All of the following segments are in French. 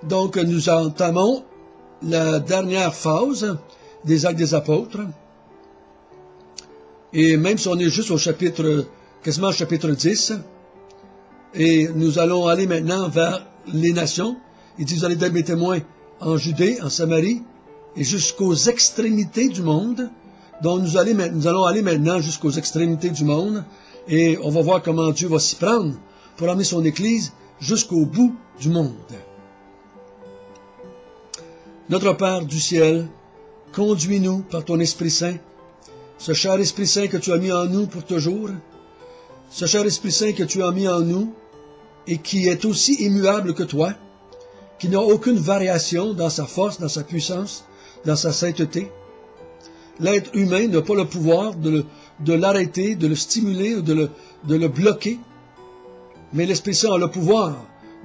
Donc, nous entamons la dernière phase des Actes des Apôtres. Et même si on est juste au chapitre, quasiment au chapitre 10, et nous allons aller maintenant vers les nations. Il dit, vous allez être mes témoins en Judée, en Samarie, et jusqu'aux extrémités du monde. Donc, nous allons aller maintenant jusqu'aux extrémités du monde, et on va voir comment Dieu va s'y prendre pour amener son Église jusqu'au bout du monde. Notre Père du ciel, conduis-nous par ton Esprit Saint, ce cher Esprit Saint que tu as mis en nous pour toujours, ce cher Esprit Saint que tu as mis en nous et qui est aussi immuable que toi, qui n'a aucune variation dans sa force, dans sa puissance, dans sa sainteté. L'être humain n'a pas le pouvoir de l'arrêter, de le stimuler ou de le bloquer, mais l'Esprit Saint a le pouvoir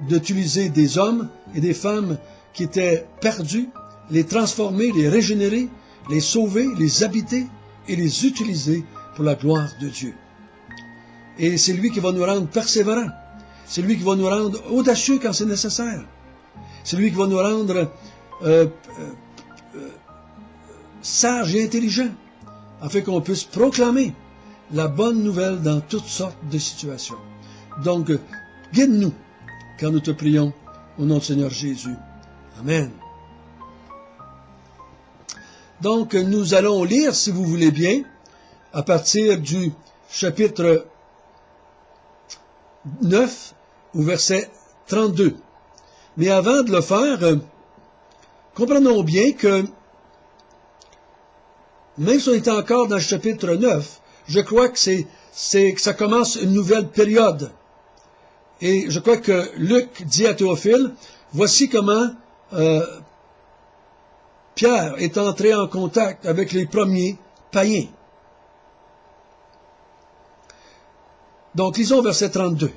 d'utiliser des hommes et des femmes qui étaient perdus, les transformer, les régénérer, les sauver, les habiter et les utiliser pour la gloire de Dieu. Et c'est lui qui va nous rendre persévérants. C'est lui qui va nous rendre audacieux quand c'est nécessaire. C'est lui qui va nous rendre sages et intelligents, afin qu'on puisse proclamer la bonne nouvelle dans toutes sortes de situations. Donc, guide-nous quand nous te prions au nom du Seigneur Jésus. Amen. Donc, nous allons lire, si vous voulez bien, à partir du chapitre 9 au verset 32. Mais avant de le faire, comprenons bien que, même si on est encore dans le chapitre 9, je crois que ça commence une nouvelle période. Et je crois que Luc dit à Théophile, voici comment Pierre est entré en contact avec les premiers païens. Donc, lisons verset 32.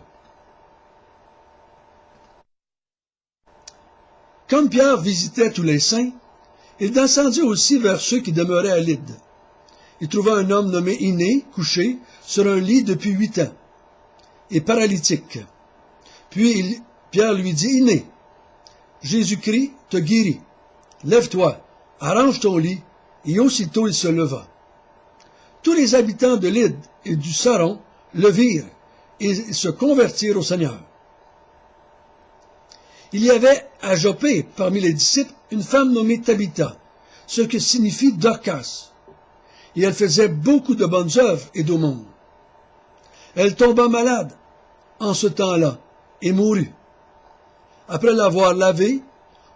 Comme Pierre visitait tous les saints, il descendit aussi vers ceux qui demeuraient à Lyde. Il trouva un homme nommé Iné, couché sur un lit depuis 8 ans, et paralytique. Puis Pierre lui dit, Iné, Jésus-Christ te guérit. Lève-toi, arrange ton lit, et aussitôt il se leva. Tous les habitants de Lyde et du Saron le virent, et se convertirent au Seigneur. Il y avait à Joppé, parmi les disciples, une femme nommée Tabitha, ce que signifie Dorcas, et elle faisait beaucoup de bonnes œuvres et d'aumônes. Elle tomba malade en ce temps-là, et mourut. Après l'avoir lavée,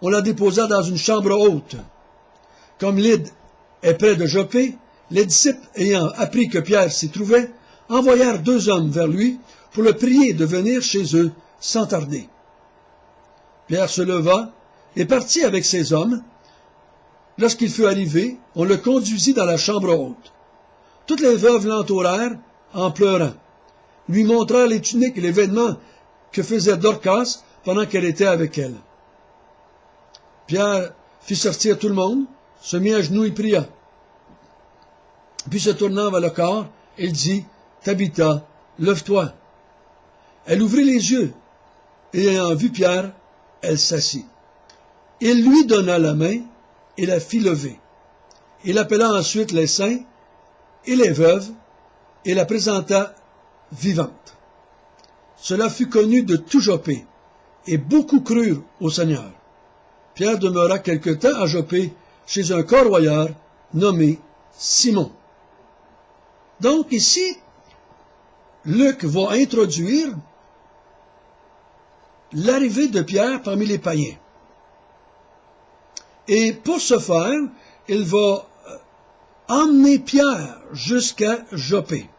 on la déposa dans une chambre haute. Comme Lyde est près de Joppé, les disciples, ayant appris que Pierre s'y trouvait, envoyèrent 2 hommes vers lui pour le prier de venir chez eux sans tarder. Pierre se leva et partit avec ses hommes. Lorsqu'il fut arrivé, on le conduisit dans la chambre haute. Toutes les veuves l'entourèrent en pleurant, lui montrèrent les tuniques et les vêtements que faisait Dorcas pendant qu'elle était avec elle. Pierre fit sortir tout le monde, se mit à genoux et pria. Puis se tournant vers le corps, il dit, Tabitha, lève-toi. Elle ouvrit les yeux, et ayant vu Pierre, elle s'assit. Il lui donna la main et la fit lever. Il appela ensuite les saints et les veuves et la présenta vivante. Cela fut connu de tout Joppé, et beaucoup crurent au Seigneur. Pierre demeura quelque temps à Joppé chez un corroyeur nommé Simon. Donc ici, Luc va introduire l'arrivée de Pierre parmi les païens. Et pour ce faire, il va emmener Pierre jusqu'à Joppé.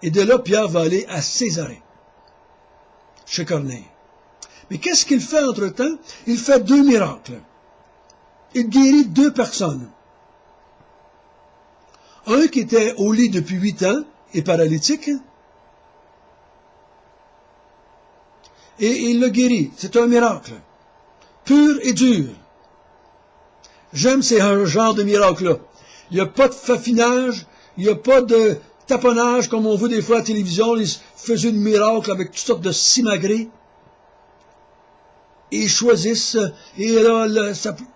Et de là, Pierre va aller à Césarée, chez Corneille. Mais qu'est-ce qu'il fait entre-temps? Il fait 2 miracles. Il guérit 2 personnes. Un qui était au lit depuis 8 ans et paralytique, et il le guérit. C'est un miracle, pur et dur. J'aime ces genre de miracles-là. Il n'y a pas de faffinage, il n'y a pas de taponnage comme on voit des fois à la télévision, ils faisaient un miracle avec toutes sortes de simagrées. et ils choisissent, et là,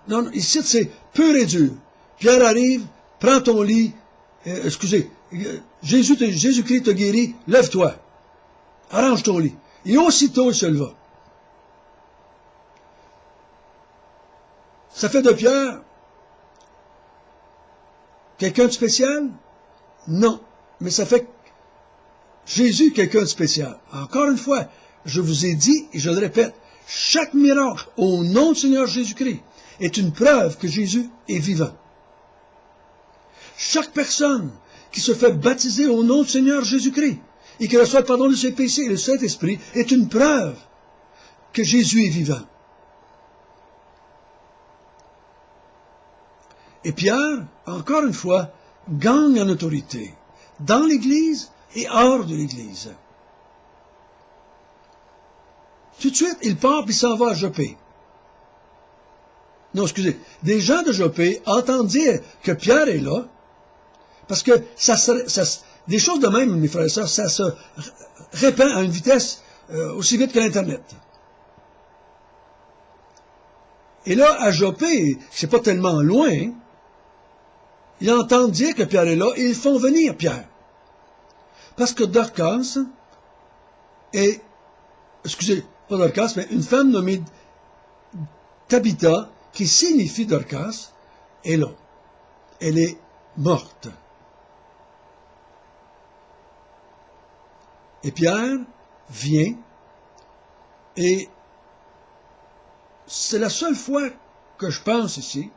non, ici c'est pur et dur. Pierre arrive, prends ton lit, Jésus-Christ te guérit, lève-toi, arrange ton lit. Et aussitôt il se leva. Ça fait de Pierre quelqu'un de spécial? Non, mais ça fait Jésus quelqu'un de spécial. Encore une fois, je vous ai dit, et je le répète, chaque miracle au nom du Seigneur Jésus-Christ est une preuve que Jésus est vivant. Chaque personne qui se fait baptiser au nom du Seigneur Jésus-Christ et qui reçoit le pardon de ses péchés et le Saint-Esprit est une preuve que Jésus est vivant. Et Pierre, encore une fois, gagne en autorité dans l'Église et hors de l'Église. Tout de suite, il part et s'en va à Joppé. Non, excusez. Des gens de Joppé entendent dire que Pierre est là, parce que des choses de même, mes frères et sœurs, ça se répand à une vitesse aussi vite que l'Internet. Et là, à Joppé, c'est pas tellement loin, ils entendent dire que Pierre est là et ils font venir Pierre. Parce que Dorcas est, pas Dorcas, mais une femme nommée Tabitha, qui signifie Dorcas, est là. Elle est morte. Et Pierre vient, et c'est la seule fois que je pense ici,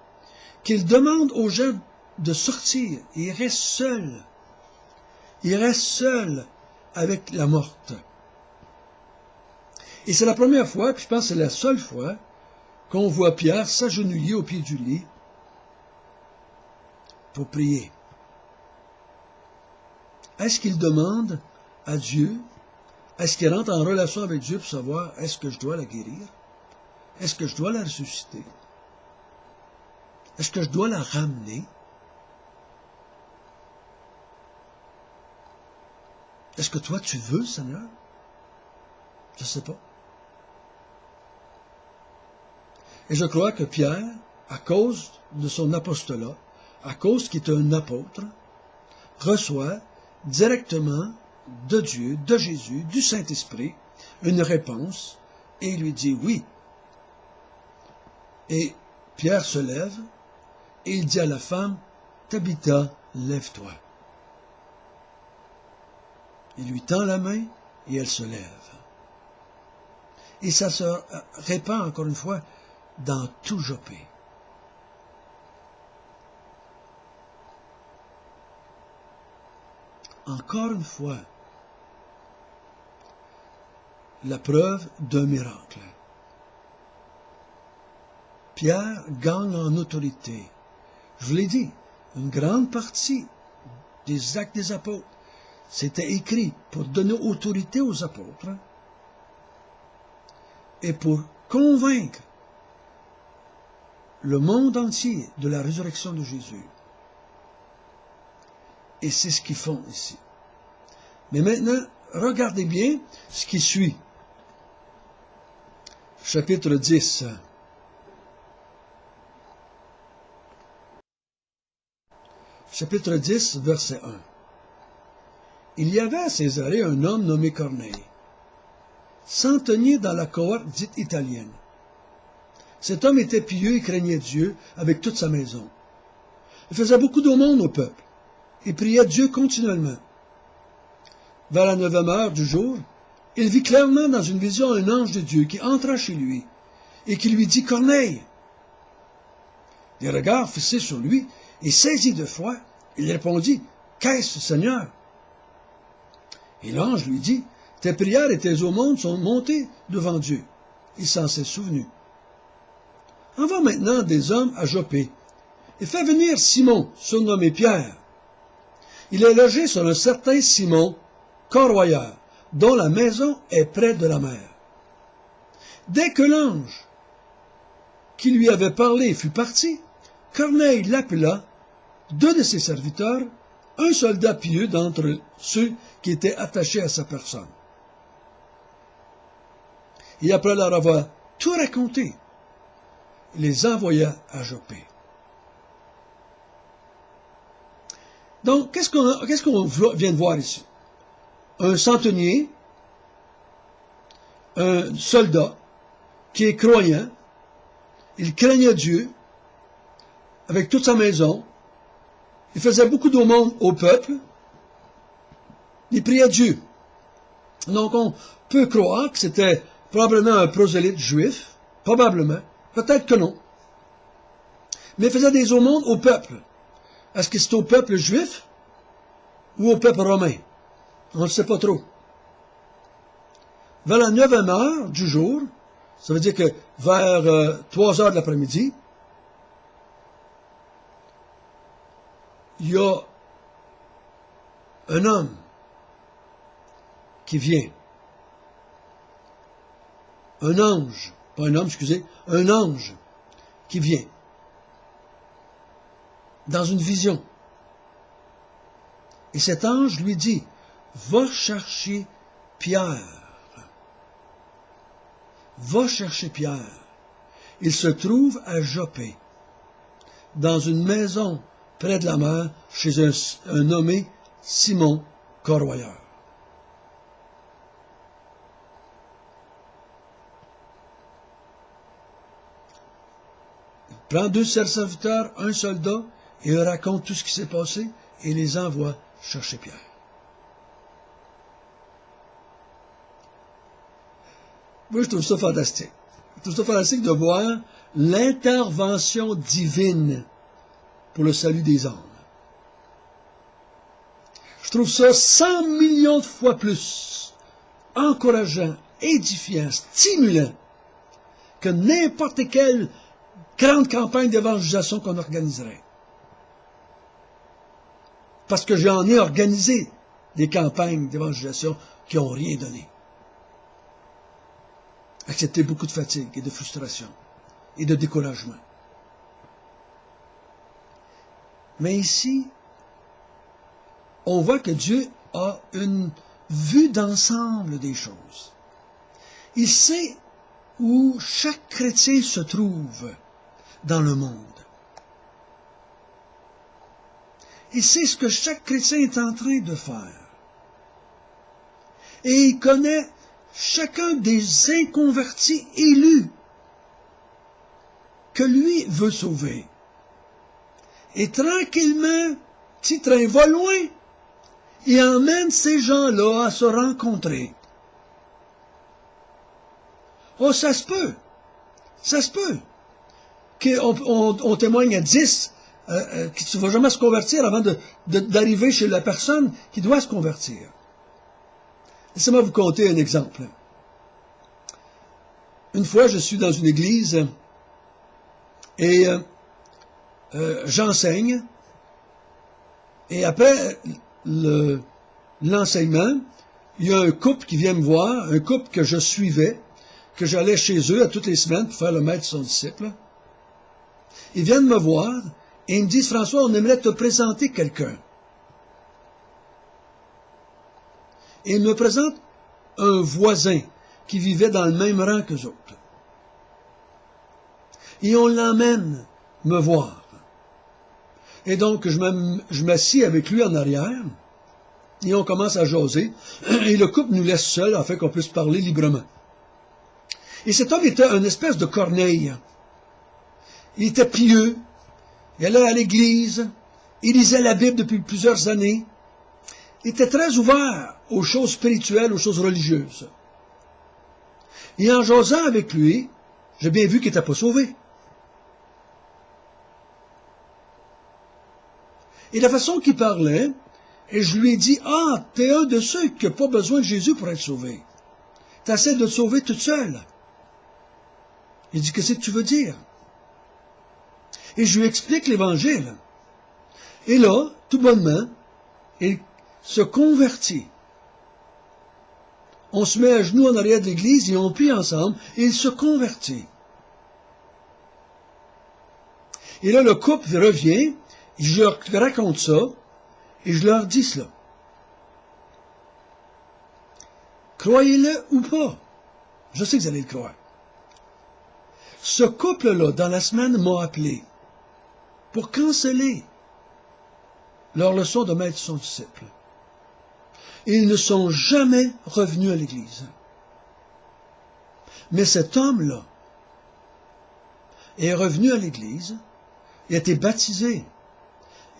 qu'il demande aux gens de sortir. Il reste seul. Il reste seul avec la morte. Et c'est la première fois, puis je pense que c'est la seule fois, qu'on voit Pierre s'agenouiller au pied du lit pour prier. Est-ce qu'il demande à Dieu, est-ce qu'il rentre en relation avec Dieu pour savoir, est-ce que je dois la guérir? Est-ce que je dois la ressusciter? Est-ce que je dois la ramener? Est-ce que toi, tu veux, Seigneur? Je ne sais pas. Et je crois que Pierre, à cause de son apostolat, à cause qu'il est un apôtre, reçoit directement de Dieu, de Jésus, du Saint-Esprit, une réponse, et il lui dit oui. Et Pierre se lève, et il dit à la femme, Tabitha, lève-toi. Il lui tend la main, et elle se lève. Et ça se répand, encore une fois, dans tout Joppé. Encore une fois, la preuve d'un miracle. Pierre gagne en autorité. Je vous l'ai dit, une grande partie des actes des apôtres, c'était écrit pour donner autorité aux apôtres et pour convaincre le monde entier de la résurrection de Jésus. Et c'est ce qu'ils font ici. Mais maintenant, regardez bien ce qui suit. Chapitre 10. Chapitre 10, verset 1. Il y avait à Césarée un homme nommé Corneille, centenier dans la cohorte dite italienne. Cet homme était pieux et craignait Dieu avec toute sa maison. Il faisait beaucoup d'aumônes au peuple et priait Dieu continuellement. Vers la 9e heure du jour, il vit clairement dans une vision un ange de Dieu qui entra chez lui et qui lui dit « Corneille !» Des regards fixés sur lui et saisi de foi, il répondit « Qu'est-ce, Seigneur ?» Et l'ange lui dit « Tes prières et tes aumônes sont montées devant Dieu. » Il s'en s'est souvenu. « Envoie maintenant des hommes à Joppé et fais venir Simon, surnommé Pierre. Il est logé sur un certain Simon, corroyeur, dont la maison est près de la mer. » Dès que l'ange qui lui avait parlé fut parti, Corneille l'appela, 2 de ses serviteurs, un soldat pieux d'entre ceux qui étaient attachés à sa personne. Et après leur avoir tout raconté. Il les envoya à Joppé. Donc, qu'est-ce qu'on vient de voir ici? Un centenier, un soldat, qui est croyant, il craignait Dieu, avec toute sa maison, il faisait beaucoup d'aumônes au peuple, il priait Dieu. Donc, on peut croire que c'était probablement un prosélyte juif, probablement, peut-être que non. Mais il faisait des aumônes au peuple. Est-ce que c'est au peuple juif ou au peuple romain? On ne sait pas trop. Vers la 9e heure du jour, ça veut dire que vers 3 heures de l'après-midi, il y a un homme qui vient. Un ange, pas un homme, excusez, un ange qui vient dans une vision. Et cet ange lui dit, va chercher Pierre. Va chercher Pierre. Il se trouve à Joppé, dans une maison près de la mer, chez un nommé Simon Corroyeur. Il prend 2 serviteurs, un soldat, et il raconte tout ce qui s'est passé, et les envoie chercher Pierre. Moi, je trouve ça fantastique. Je trouve ça fantastique de voir l'intervention divine pour le salut des âmes. Je trouve ça 100 millions de fois plus encourageant, édifiant, stimulant que n'importe quelle grande campagne d'évangélisation qu'on organiserait. Parce que j'en ai organisé des campagnes d'évangélisation qui n'ont rien donné. Accepter beaucoup de fatigue et de frustration et de découragement. Mais ici, on voit que Dieu a une vue d'ensemble des choses. Il sait où chaque chrétien se trouve dans le monde. Il sait ce que chaque chrétien est en train de faire. Et il connaît chacun des inconvertis élus que lui veut sauver. Et tranquillement, petit train va loin, il emmène ces gens-là à se rencontrer. Oh, ça se peut. Ça se peut. Qu'on témoigne à 10 qui ne va jamais se convertir avant d'arriver chez la personne qui doit se convertir. Laissez-moi vous conter un exemple. Une fois, je suis dans une église et j'enseigne. Et après l'enseignement, il y a un couple qui vient me voir, un couple que je suivais, que j'allais chez eux à toutes les semaines pour faire le maître de son disciple. Ils viennent me voir et ils me disent, François, on aimerait te présenter quelqu'un. Et il me présente un voisin qui vivait dans le même rang qu'eux autres. Et on l'emmène me voir. Et donc, je m'assis avec lui en arrière, et on commence à jaser, et le couple nous laisse seuls afin qu'on puisse parler librement. Et cet homme était une espèce de Corneille. Il était pieux, il allait à l'église, il lisait la Bible depuis plusieurs années, il était très ouvert aux choses spirituelles, aux choses religieuses. Et en jasant avec lui, j'ai bien vu qu'il n'était pas sauvé. Et la façon qu'il parlait, et je lui ai dit, ah, t'es un de ceux qui n'ont pas besoin de Jésus pour être sauvé. T'essaies de te sauver toute seule. Il dit, qu'est-ce que tu veux dire? Et je lui explique l'Évangile. Et là, tout bonnement, il se convertit. On se met à genoux en arrière de l'église, et on prie ensemble, et il se convertit. Et là, le couple revient, et je leur raconte ça, et je leur dis cela. Croyez-le ou pas, je sais que vous allez le croire. Ce couple-là, dans la semaine, m'a appelé pour canceller leur leçon de maître son disciple. Ils ne sont jamais revenus à l'Église. Mais cet homme-là est revenu à l'Église, il a été baptisé,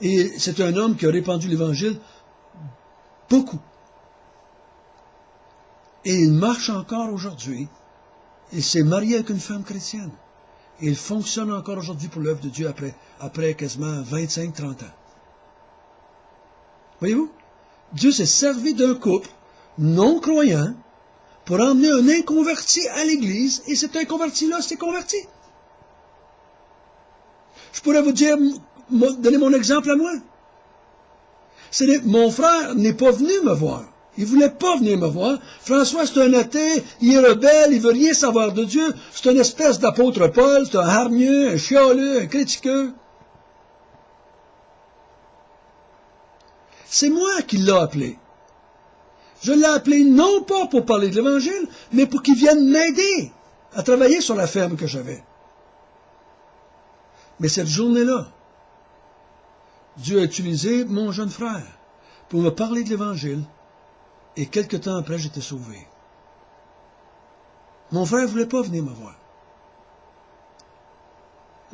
et c'est un homme qui a répandu l'Évangile beaucoup. Et il marche encore aujourd'hui. Il s'est marié avec une femme chrétienne. Et il fonctionne encore aujourd'hui pour l'œuvre de Dieu après quasiment 25-30 ans. Voyez-vous? Dieu s'est servi d'un couple non-croyant pour emmener un inconverti à l'Église, et cet inconverti-là s'est converti. Je pourrais vous dire, donner mon exemple à moi. Mon frère n'est pas venu me voir. Il voulait pas venir me voir. François, c'est un athée, il est rebelle, il veut rien savoir de Dieu. C'est une espèce d'apôtre Paul, c'est un hargneux, un chialeux, un critiqueux. C'est moi qui l'ai appelé. Je l'ai appelé non pas pour parler de l'Évangile, mais pour qu'il vienne m'aider à travailler sur la ferme que j'avais. Mais cette journée-là, Dieu a utilisé mon jeune frère pour me parler de l'Évangile, et quelque temps après, j'étais sauvé. Mon frère ne voulait pas venir me voir.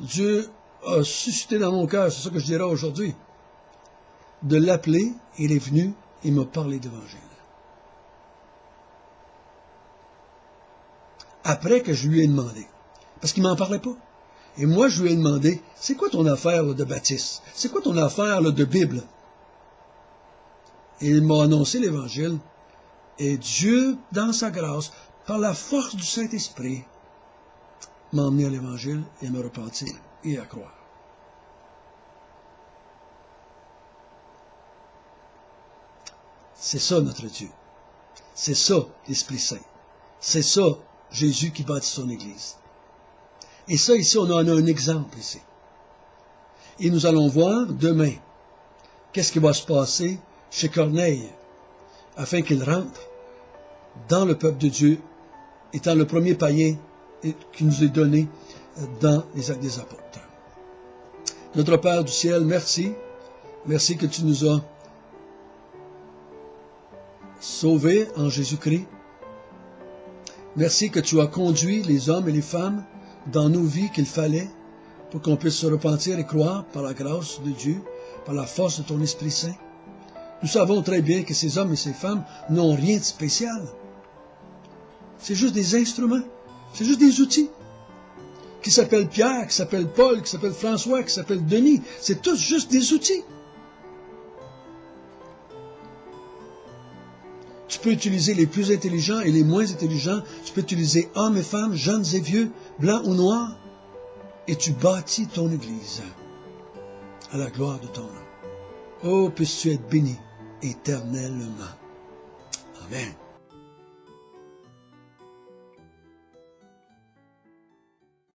Dieu a suscité dans mon cœur, c'est ça que je dirais aujourd'hui, de l'appeler, il est venu, il m'a parlé d'Évangile. Après que je lui ai demandé, parce qu'il ne m'en parlait pas. Et moi, je lui ai demandé, c'est quoi ton affaire là, de baptiste? C'est quoi ton affaire là, de Bible? Et il m'a annoncé l'Évangile. Et Dieu, dans sa grâce, par la force du Saint-Esprit, m'a emmené à l'Évangile et à me repentir et à croire. C'est ça notre Dieu. C'est ça l'Esprit Saint. C'est ça Jésus qui bâtit son Église. Et ça, ici, on en a un exemple ici. Et nous allons voir demain qu'est-ce qui va se passer chez Corneille afin qu'il rentre dans le peuple de Dieu, étant le premier païen qui nous est donné dans les Actes des Apôtres. Notre Père du ciel, merci. Merci que tu nous as sauvés en Jésus-Christ. Merci que tu as conduit les hommes et les femmes dans nos vies qu'il fallait pour qu'on puisse se repentir et croire par la grâce de Dieu, par la force de ton Esprit Saint. Nous savons très bien que ces hommes et ces femmes n'ont rien de spécial. C'est juste des instruments, c'est juste des outils qui s'appellent Pierre, qui s'appellent Paul, qui s'appellent François, qui s'appellent Denis. C'est tous juste des outils. Tu peux utiliser les plus intelligents et les moins intelligents. Tu peux utiliser hommes et femmes, jeunes et vieux, blancs ou noirs. Et tu bâtis ton Église à la gloire de ton nom. Oh, puisses-tu être béni éternellement. Amen.